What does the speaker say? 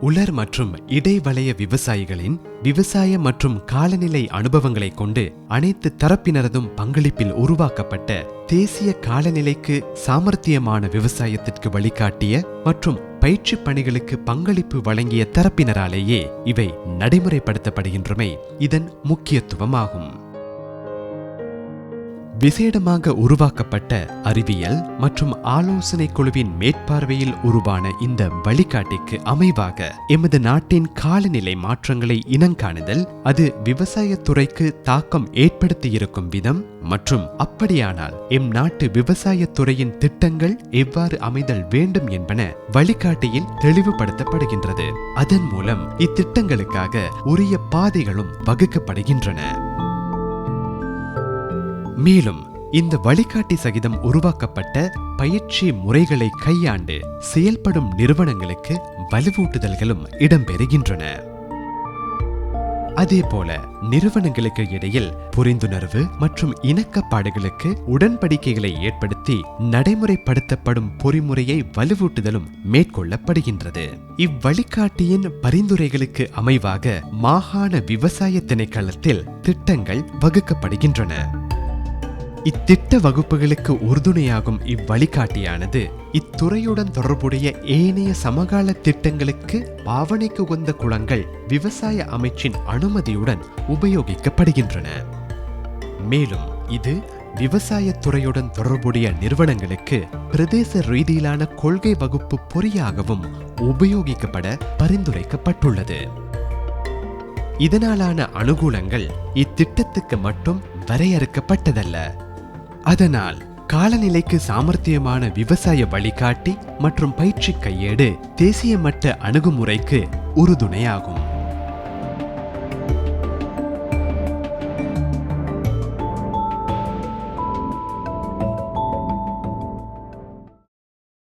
உலர் மற்றும் இடைவளைய விவசாயிகளின் விவசாய மற்றும் காலநிலை அனுபவங்களை கொண்டு அனைத்து தரப்பினரதும் பங்களிப்பில் உருவாக்கப்பட்ட தேசிய காலநிலைக்கு சாமர்த்தியமான விவசாயத்திற்கு வழிகாட்டிய மற்றும் பயிற்சி பணிகளுக்கு பங்களிப்பு வழங்கிய தரப்பினராலேயே இவை நடைமுறைப்படுத்தப்படுகின்றமை இதன் முக்கியத்துவமாகும். விசேடமாக உருவாக்கப்பட்ட அறிவியல் மற்றும் ஆலோசனை குழுவின் மேற்பார்வையில் உருவான இந்த வழிகாட்டிக்கு அமைவாக எமது நாட்டின் காலநிலை மாற்றங்களை இனங்காணுதல், அது விவசாயத்துறைக்கு தாக்கம் ஏற்படுத்தியிருக்கும் விதம் மற்றும் அப்படியானால் எம் நாட்டு விவசாயத்துறையின் திட்டங்கள் எவ்வாறு அமைதல் வேண்டும் என்பன வழிகாட்டியில் தெளிவுபடுத்தப்படுகின்றது. அதன் மூலம் இத்திட்டங்களுக்காக உரிய பாதைகளும் வகுக்கப்படுகின்றன. மேலும் இந்த வழிகாட்டி சகிதம் உருவாக்கப்பட்ட பயிற்சி முறைகளை கையாண்டு செயல்படும் நிறுவனங்களுக்கு வலுவூட்டுதல்களும் இடம்பெறுகின்றன. அதேபோல நிறுவனங்களுக்கு இடையில் புரிந்துணர்வு மற்றும் இணக்கப்பாடுகளுக்கு உடன்படிக்கைகளை ஏற்படுத்தி நடைமுறைப்படுத்தப்படும் பொறிமுறையை வலுவூட்டுதலும் மேற்கொள்ளப்படுகின்றது. இவ்வழிகாட்டியின் பரிந்துரைகளுக்கு அமைவாக மாகாண விவசாய திணைக்களத்தில் திட்டங்கள் வகுக்கப்படுகின்றன. இத்திட்ட வகுப்புகளுக்கு உறுதுணையாகும் இவ்வழிகாட்டியானது இத்துறையுடன் தொடர்புடைய ஏனைய சமகால திட்டங்களுக்கு பாவனைக்கு உகந்த குளங்கள் விவசாய அமைச்சின் அனுமதியுடன் உபயோகிக்கப்படுகின்றன. மேலும் இது விவசாயத்துறையுடன் தொடர்புடைய நிறுவனங்களுக்கு பிரதேச ரீதியிலான கொள்கை வகுப்பு பொறியாகவும் உபயோகிக்கப்பட பரிந்துரைக்கப்பட்டுள்ளது. இதனாலான அனுகூலங்கள் இத்திட்டத்துக்கு மட்டும் வரையறுக்கப்பட்டதல்ல. அதனால் காலநிலைக்கு சாமர்த்தியமான விவசாய வழிகாட்டி மற்றும் பயிற்சி கையேடு தேசிய மட்ட அணுகுமுறைக்கு உறுதுணையாகும்.